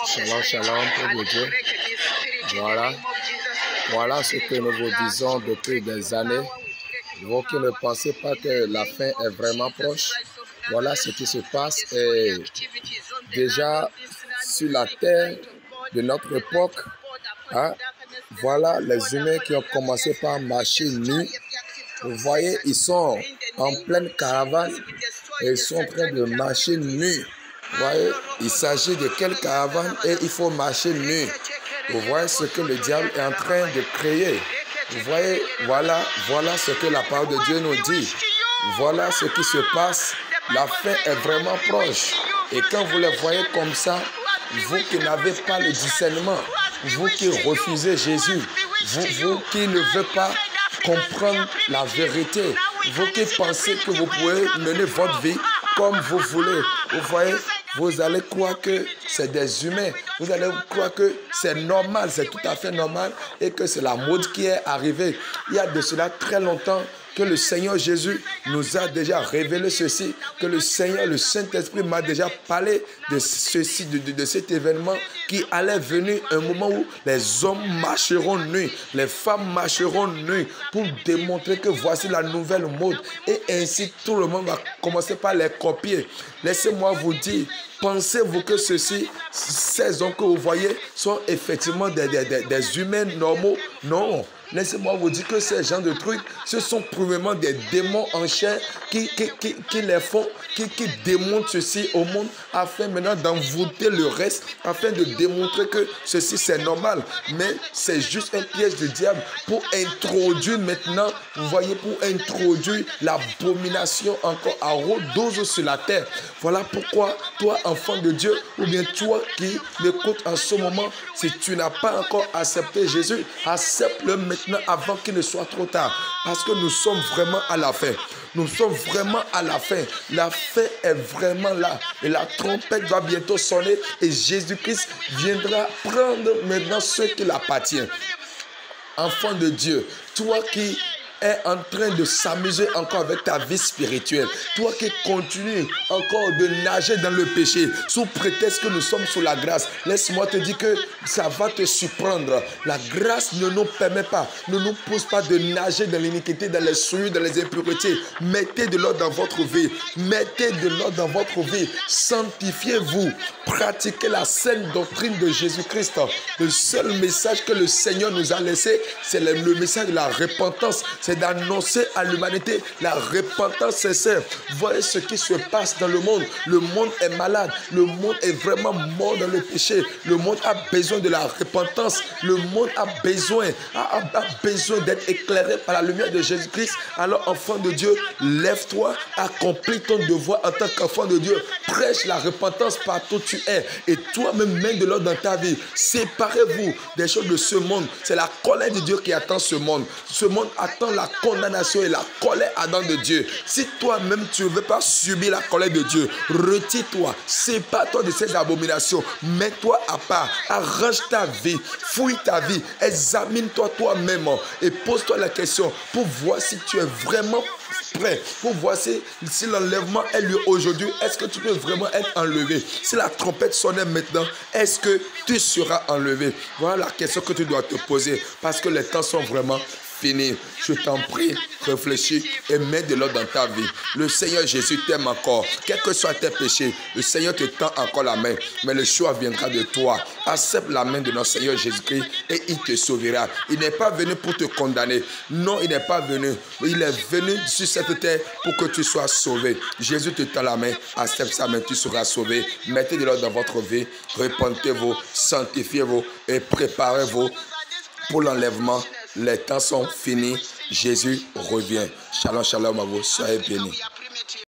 Shalom, shalom, pour Dieu. Voilà ce que nous vous disons depuis des années. Vous qui ne pensez pas que la fin est vraiment proche, voilà ce qui se passe. Et déjà sur la terre de notre époque, hein, voilà les humains qui ont commencé par marcher nus. Vous voyez, ils sont en pleine caravane et ils sont en train de marcher nus. Vous voyez, il s'agit de quelle caravane et il faut marcher nus. Vous voyez ce que le diable est en train de créer. Vous voyez, voilà ce que la parole de Dieu nous dit. Voilà ce qui se passe. La fin est vraiment proche. Et quand vous le voyez comme ça, vous qui n'avez pas le discernement, vous qui refusez Jésus, vous qui ne voulez pas comprendre la vérité, vous qui pensez que vous pouvez mener votre vie comme vous voulez, vous voyez, vous allez croire que c'est des humains, vous allez croire que c'est normal, c'est tout à fait normal et que c'est la mode qui est arrivée. Il y a de cela très longtemps que le Seigneur Jésus nous a déjà révélé ceci, que le Seigneur, le Saint-Esprit m'a déjà parlé de ceci, de cet événement qui allait venir un moment où les hommes marcheront nus, les femmes marcheront nus pour démontrer que voici la nouvelle mode et ainsi tout le monde va commencer par les copier. Laissez-moi vous dire, pensez-vous que ces hommes que vous voyez sont effectivement des humains normaux? Non. Laissez-moi vous dire que ces gens de trucs, ce sont probablement des démons en chair qui les font, qui démontrent ceci au monde afin maintenant d'envoûter le reste, afin de démontrer que ceci c'est normal. Mais c'est juste un piège du diable pour introduire maintenant, vous voyez, pour introduire l'abomination encore à haute dose sur la terre. Voilà pourquoi toi, enfant de Dieu, ou bien toi qui m'écoutes en ce moment, si tu n'as pas encore accepté Jésus, accepte-le maintenant avant qu'il ne soit trop tard. Parce que nous sommes vraiment à la fin. Nous sommes vraiment à la fin. La fin est vraiment là. Et la trompette va bientôt sonner et Jésus-Christ viendra prendre maintenant ce qui appartient. Enfant de Dieu, toi qui est en train de s'amuser encore avec ta vie spirituelle. Toi qui continues encore de nager dans le péché sous prétexte que nous sommes sous la grâce. Laisse-moi te dire que ça va te surprendre. La grâce ne nous permet pas, ne nous pousse pas de nager dans l'iniquité, dans les souillures, dans les impuretés. Mettez de l'ordre dans votre vie. Mettez de l'ordre dans votre vie. Sanctifiez-vous. Pratiquez la saine doctrine de Jésus-Christ. Le seul message que le Seigneur nous a laissé, c'est le message de la repentance. C'est d'annoncer à l'humanité la repentance sincère. Voyez ce qui se passe dans le monde. Le monde est malade. Le monde est vraiment mort dans le péché. Le monde a besoin de la repentance. Le monde a besoin d'être éclairé par la lumière de Jésus-Christ. Alors, enfant de Dieu, lève-toi, accomplis ton devoir en tant qu'enfant de Dieu. Prêche la repentance partout où tu es. Et toi-même, mets de l'ordre dans ta vie. Séparez-vous des choses de ce monde. C'est la colère de Dieu qui attend ce monde. Ce monde attend la condamnation et la colère ardente de Dieu. Si toi-même tu ne veux pas subir la colère de Dieu, retire-toi, sépare-toi de ces abominations, mets-toi à part, arrange ta vie, fouille ta vie, examine-toi toi-même et pose-toi la question pour voir si tu es vraiment prêt, pour voir si l'enlèvement a lieu aujourd'hui. Est-ce que tu peux vraiment être enlevé? Si la trompette sonnait maintenant, est-ce que tu seras enlevé? Voilà la question que tu dois te poser parce que les temps sont vraiment fini. Je t'en prie, réfléchis et mets de l'ordre dans ta vie. Le Seigneur Jésus t'aime encore. Quels que soient tes péchés, le Seigneur te tend encore la main. Mais le choix viendra de toi. Accepte la main de notre Seigneur Jésus-Christ et il te sauvera. Il n'est pas venu pour te condamner. Non, il n'est pas venu. Il est venu sur cette terre pour que tu sois sauvé. Jésus te tend la main. Accepte sa main, tu seras sauvé. Mettez de l'ordre dans votre vie. Repentez-vous, sanctifiez-vous et préparez-vous pour l'enlèvement. Les temps sont finis. Jésus revient. Shalom, shalom à vous. Soyez bénis.